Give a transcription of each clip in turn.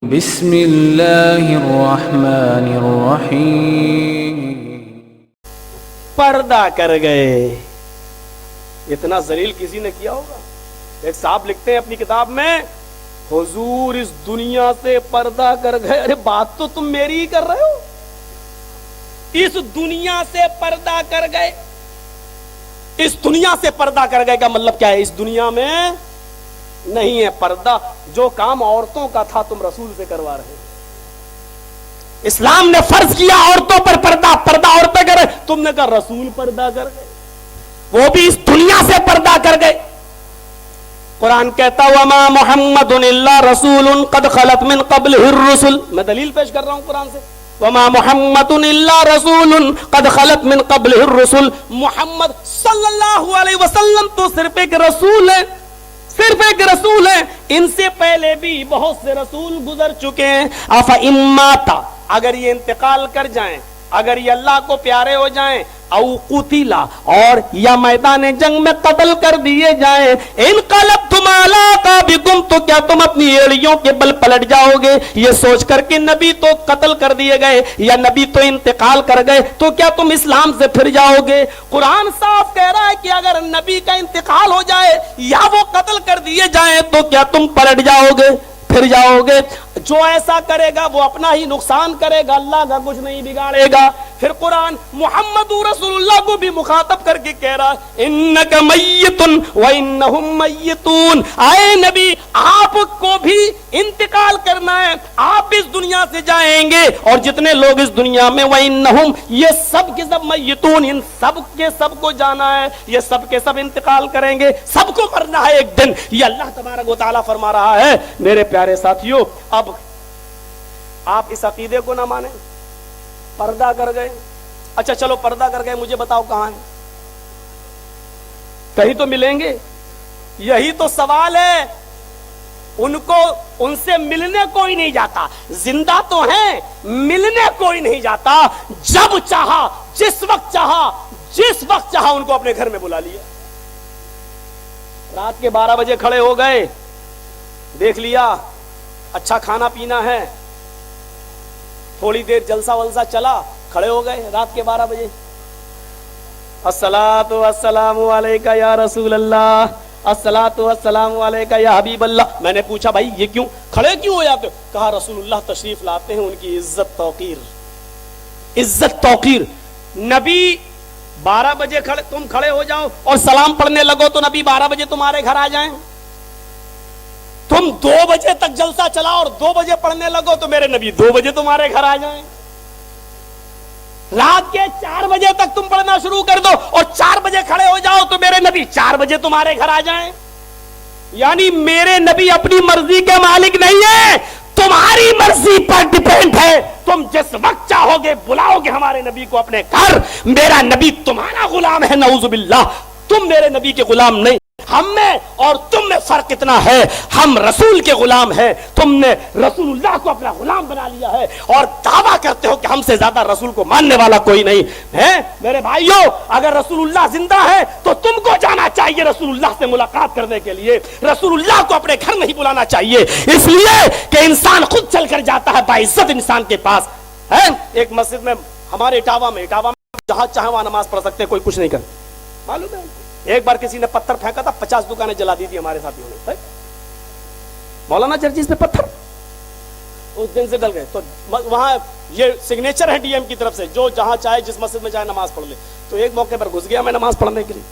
بسم اللہ الرحمن الرحیم. پردہ کر گئے. اتنا ذلیل کسی نے کیا ہوگا؟ ایک صاحب لکھتے ہیں اپنی کتاب میں، حضور اس دنیا سے پردہ کر گئے. ارے بات تو تم میری ہی کر رہے ہو. اس دنیا سے پردہ کر گئے. اس دنیا سے پردہ کر گئے کا مطلب کیا ہے؟ اس دنیا میں نہیں ہے پردہ. جو کام عورتوں کا تھا تم رسول سے کروا رہے ہو. اسلام نے فرض کیا عورتوں پر پردہ، پردہ عورتیں کرے، تم نے کہا رسول پردہ کر گئے. وہ بھی اس دنیا سے پردہ کر گئے. قرآن کہتا وما محمد الا رسول قد خلت من قبلہ الرسل. میں دلیل پیش کر رہا ہوں قرآن سے. وما محمد الا رسول قد خلت من قبلہ الرسل. محمد صلی اللہ علیہ وسلم تو صرف ایک رسول ہے، صرف ایک رسول ہے. ان سے پہلے بھی بہت سے رسول گزر چکے ہیں. افإن مات، اگر یہ انتقال کر جائیں، اگر یہ اللہ کو پیارے ہو جائیں، او قتلا، اور یا میدان جنگ میں قتل کر دیے جائیں، انقلبتم علی اعقابکم، تو کیا تم اپنی ایڑیوں کے بل پلٹ جاؤ گے؟ یہ سوچ کر کہ نبی تو قتل کر دیے گئے یا نبی تو انتقال کر گئے، تو کیا تم اسلام سے پھر جاؤ گے؟ قرآن صاف کہہ رہا ہے کہ اگر نبی کا انتقال ہو جائے یا وہ قتل کر دیے جائیں تو کیا تم پلٹ جاؤ گے، پھر جاؤ گے؟ جو ایسا کرے گا وہ اپنا ہی نقصان کرے گا، اللہ کا کچھ نہیں بگاڑے گا. پھر قرآن محمد رسول اللہ کو بھی مخاطب کر کے کہہ رہا انک میت وانہم میتون. اے نبی آپ کو بھی انتقال کرنا ہے، آپ اس دنیا سے جائیں گے، اور جتنے لوگ اس دنیا میں وانہم، یہ سب کے سب میتون، ان سب کے سب کو جانا ہے، یہ سب کے سب انتقال کریں گے، سب کو مرنا ہے ایک دن. یہ اللہ تبارک و تعالیٰ فرما رہا ہے. میرے پیارے ساتھیوں، اب آپ اس عقیدے کو نہ مانیں. پردہ کر گئے. اچھا چلو پردہ کر گئے، مجھے بتاؤ کہاں ہیں؟ کہیں تو ملیں گے. یہی تو سوال ہے. ان کو ان سے ملنے کوئی نہیں جاتا. زندہ تو ہیں، ملنے کوئی نہیں جاتا. جب چاہا، جس وقت چاہا، جس وقت چاہا ان کو اپنے گھر میں بلا لیا. رات کے 12 بجے کھڑے ہو گئے، دیکھ لیا اچھا کھانا پینا ہے، تھوڑی دیر جلسہ ولسہ چلا، کھڑے ہو گئے رات کے 12 بجے. الصلاۃ والسلام علیکہ یا رسول اللہ، الصلاۃ والسلام علیکہ یا حبیب اللہ. میں نے پوچھا بھائی یہ کیوں کھڑے کیوں ہو جاتے ہو؟ کہا رسول اللہ تشریف لاتے ہیں، ان کی عزت توقیر، عزت توقیر. نبی 12 بجے تم کھڑے ہو جاؤ اور سلام پڑھنے لگو تو نبی 12 بجے تمہارے گھر آ جائیں. تم 2 بجے تک جلسہ چلا اور 2 بجے پڑھنے لگو تو میرے نبی 2 بجے تمہارے گھر آ جائیں. رات کے 4 بجے تک تم پڑھنا شروع کر دو اور 4 بجے کھڑے ہو جاؤ تو میرے نبی 4 بجے تمہارے گھر آ جائیں. یعنی میرے نبی اپنی مرضی کے مالک نہیں ہے، تمہاری مرضی پر ڈیپینڈ ہے. تم جس وقت چاہو گے بلاؤ گے ہمارے نبی کو اپنے گھر. میرا نبی تمہارا غلام ہے، نعوذ باللہ. تم میرے نبی کے غلام نہیں. ہم میں اور تم میں فرق اتنا ہے، ہم رسول کے غلام ہیں، تم نے رسول اللہ کو اپنا غلام بنا لیا ہے اور دعویٰ کرتے ہو کہ ہم سے زیادہ رسول کو ماننے والا کوئی نہیں ہے. میرے بھائیوں، اگر رسول اللہ زندہ ہے تو تم کو جانا چاہیے رسول اللہ سے ملاقات کرنے کے لیے. رسول اللہ کو اپنے گھر نہیں بلانا چاہیے، اس لیے کہ انسان خود چل کر جاتا ہے باعزت انسان کے پاس. ہے ایک مسجد میں ہمارے اٹاوا میں جہاں چاہے وہاں نماز پڑھ سکتے ہیں، کوئی کچھ نہیں کر. معلوم ہے ایک بار کسی نے پتھر پھینکا تھا، 50 دکانیں جلا دی تھی ہمارے ساتھیوں نے. مولانا چرچیز پہ پتھر اس دن سے ڈل گئے. تو وہاں یہ سگنیچر ہے ڈی ایم کی طرف سے، جو جہاں چاہے جس مسجد میں جائے نماز پڑھ لے. تو ایک موقع پر گھس گیا میں نماز پڑھنے کے لیے،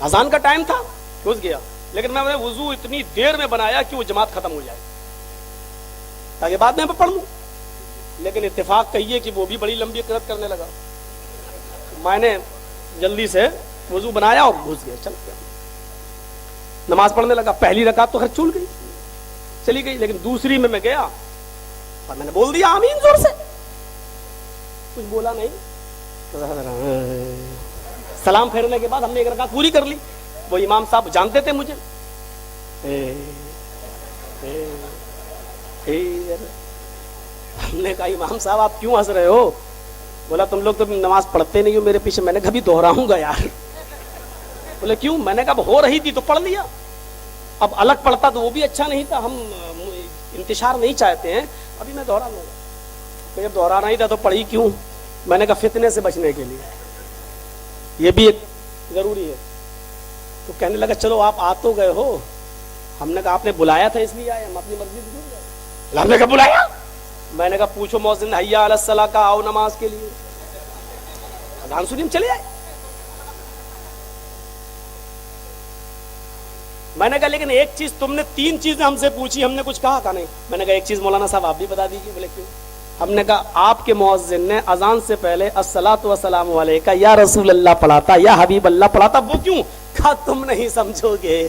اذان کا ٹائم تھا، گھس گیا. لیکن میں نے وضو اتنی دیر میں بنایا کہ وہ جماعت ختم ہو جائے تاکہ بعد میں پڑھ لوں. لیکن اتفاق کہیے کہ وہ بھی بڑی لمبی قرات کرنے لگا. میں نے جلدی سے وضو بنایا اور گھس گیا، چل گیا نماز پڑھنے لگا. پہلی رکعت تو خیر چول گئی، چلی گئی، لیکن دوسری میں گیا اور میں نے بول دیا آمین زور سے. کچھ بولا نہیں. سلام پھیرنے کے بعد ہم نے ایک رکعت پوری کر لی. وہ امام صاحب جانتے تھے مجھے. ہم نے کہا امام صاحب آپ کیوں ہنس رہے ہو؟ بولا تم لوگ تو نماز پڑھتے نہیں ہو میرے پیچھے. میں نے کبھی دہراؤں گا یار. بولے کیوں؟ میں نے کہا ہو رہی تھی تو پڑھ لیا. اب الگ پڑھتا تو وہ بھی اچھا نہیں تھا. ہم انتشار نہیں چاہتے ہیں. ابھی میں دوہرا لوں گا کہ جب دوہرانا ہی تھا تو پڑھی کیوں؟ میں نے کہا فتنے سے بچنے کے لیے، یہ بھی ایک ضروری ہے. تو کہنے لگا چلو آپ آ تو گئے ہو. ہم نے کہا آپ نے بلایا تھا اس لیے آئے، ہم اپنی مرضی سے کیوں گئے؟ ہم نے کہا بلایا. میں نے کہا پوچھو مؤذن حیا علی الصلاۃ کا، آؤ نماز کے لیے. اذان سنی ہم چلے آئے. میں نے کہا لیکن ایک چیز تم نے 3 چیزیں ہم سے پوچھی، ہم نے کچھ کہا نہیں. میں نے کہا ایک چیز مولانا صاحب آپ بھی بتا دیجیے. بولے کیوں؟ ہم نے کہا آپ کے مؤذن نے اذان سے پہلے الصلاۃ والسلام علیکہ یا رسول اللہ پڑھاتا، یا حبیب اللہ پڑھاتا، وہ کیوں؟ کہا تم نہیں سمجھو گے.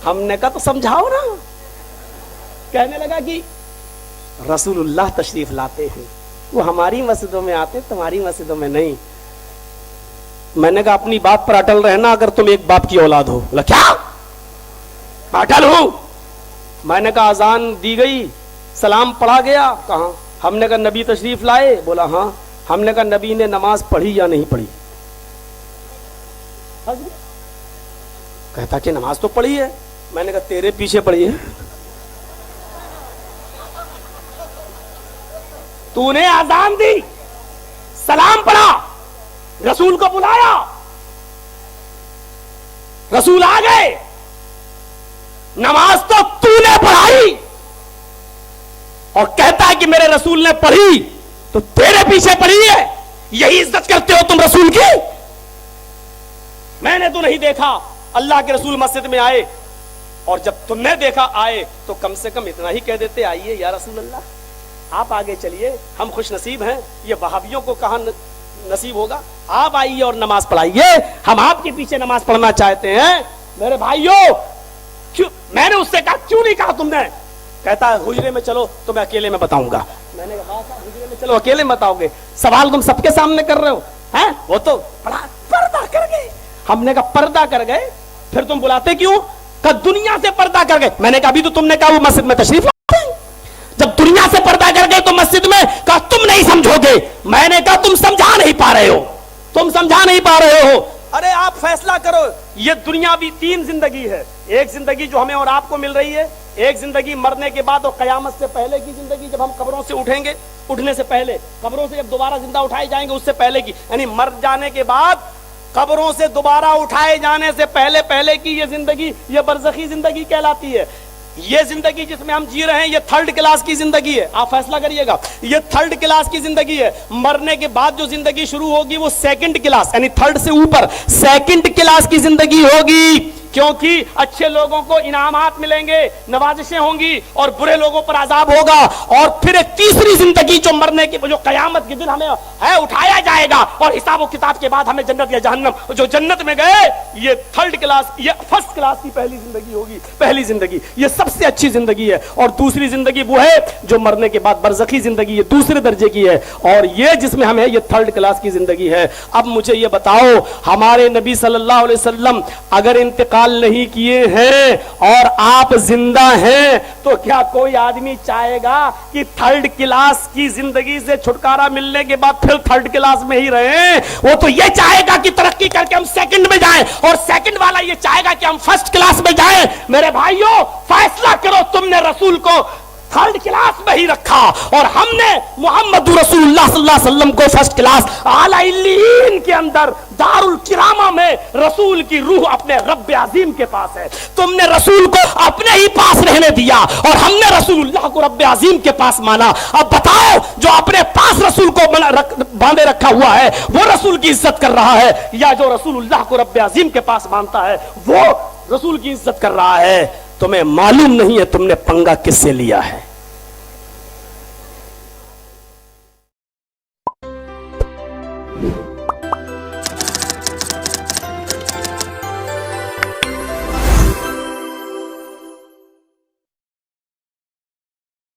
ہم نے کہا تو سمجھاؤ نا. کہنے لگا کہ رسول اللہ تشریف لاتے ہیں، وہ ہماری مسجدوں میں آتے، تمہاری مسجدوں میں نہیں. میں نے کہا اپنی بات پر اٹل رہنا اگر تم ایک باپ کی اولاد ہو. بولا کیا؟ اٹل ہوں. میں نے کہا اذان دی گئی، سلام پڑھا گیا. کہاں؟ ہم نے کہا نبی تشریف لائے. بولا ہاں. ہم نے کہا نبی نے نماز پڑھی یا نہیں پڑھی؟ کہتا کہ نماز تو پڑھی ہے. میں نے کہا تیرے پیچھے پڑھی ہے، تو نے اذان دی، سلام پڑھا، رسول کو بلایا، رسول آ گئے، نماز تو نے پڑھائی، اور کہتا ہے کہ میرے رسول نے پڑھی تو تیرے پیچھے پڑھی ہے. یہی عزت کرتے ہو تم رسول کی؟ میں نے تو نہیں دیکھا اللہ کے رسول مسجد میں آئے، اور جب تم نے دیکھا آئے تو کم سے کم اتنا ہی کہہ دیتے آئیے یا رسول اللہ آپ آگے چلیے، ہم خوش نصیب ہیں. یہ وہابیوں کو کہاں نصیب ہوگا؟ آپ آئیے اور نماز پڑھائیے، ہم آپ کے پیچھے نماز پڑھنا چاہتے ہیں. میرے بھائیوں میں نے اس سے کہا کیوں نہیں کہا تم نے؟ کہتا ہے حجرے میں چلو تو میں اکیلے میں بتاؤں گا. میں نے کہا حجرے میں چلو اکیلے میں بتاؤ گے؟ سوال تم سب کے سامنے کر رہے ہو ہیں؟ وہ تو پردہ کر گئے. ہم نے کہا پردہ کر گئے پھر تم بلاتے کیوں؟ کہ دنیا سے پردہ کر گئے. میں نے کہا ابھی تو تم نے کہا وہ مسجد میں تشریف لاتے ہیں. جب دنیا سے پردہ کر گئے تو مسجد میں کہا تم نہیں سمجھو گے. میں نے کہا تم سمجھا نہیں پا رہے ہو، تم سمجھا نہیں پا رہے ہو. ارے آپ فیصلہ کرو. یہ دنیاوی 3 زندگی ہے. ایک زندگی جو ہمیں اور آپ کو مل رہی ہے، ایک زندگی مرنے کے بعد اور قیامت سے پہلے کی زندگی، جب ہم قبروں سے اٹھیں گے، اٹھنے سے پہلے، قبروں سے جب دوبارہ زندہ اٹھائے جائیں گے اس سے پہلے کی، یعنی مر جانے کے بعد قبروں سے دوبارہ اٹھائے جانے سے پہلے کی یہ زندگی، یہ برزخی زندگی کہلاتی ہے. یہ زندگی جس میں ہم جی رہے ہیں یہ 3rd کلاس کی زندگی ہے. آپ فیصلہ کریے گا، یہ 3rd کلاس کی زندگی ہے. مرنے کے بعد جو زندگی شروع ہوگی وہ 2nd کلاس، یعنی 3rd سے اوپر 2nd کلاس کی زندگی ہوگی. کیونکہ اچھے لوگوں کو انعامات ملیں گے، نوازشیں ہوں گی، اور برے لوگوں پر عذاب ہوگا. اور پھر ایک تیسری زندگی جو مرنے کی، جو قیامت کے دن ہمیں ہے اٹھایا جائے گا، اور حساب و کتاب کے بعد ہمیں جنت یا جہنم. جو جنت میں گئے یہ 3rd کلاس، یہ 1st کلاس کی پہلی زندگی ہوگی. پہلی زندگی یہ سب سے اچھی زندگی ہے. اور دوسری زندگی وہ ہے جو مرنے کے بعد برزخی زندگی، یہ دوسرے درجے کی ہے. اور یہ جس میں ہم ہے یہ 3rd کلاس کی زندگی ہے. اب مجھے یہ بتاؤ، ہمارے نبی صلی اللہ علیہ وسلم اگر انتقال نہیں کیے ہیں اور آپ زندہ ہیں تو کیا کوئی آدمی چاہے گا کہ 3rd کلاس کی زندگی سے چھٹکارا ملنے کے بعد پھر 3rd کلاس میں ہی رہیں؟ وہ تو یہ چاہے گا کہ ترقی کر کے ہم 2nd میں جائیں، اور 2nd والا یہ چاہے گا کہ ہم 1st کلاس میں جائیں. میرے بھائیوں فیصلہ کرو، تم نے رسول کو 3rd کلاس میں ہی رکھا اور ہم نے محمد رسول اللہ صلی اللہ علیہ وسلم کو 1st کلاس اعلی علیین کے اندر دار الکرامہ میں رسول کی روح اپنے رب عظیم کے پاس ہے. تم نے رسول کو اپنے ہی پاس رہنے دیا اور ہم نے رسول اللہ کو رب عظیم کے پاس مانا. اب بتاؤ جو اپنے پاس رسول کو باندھے رکھا ہوا ہے وہ رسول کی عزت کر رہا ہے، یا جو رسول اللہ کو رب عظیم کے پاس مانتا ہے وہ رسول کی عزت کر رہا ہے؟ تمہیں معلوم نہیں ہے تم نے پنگا کس سے لیا ہے.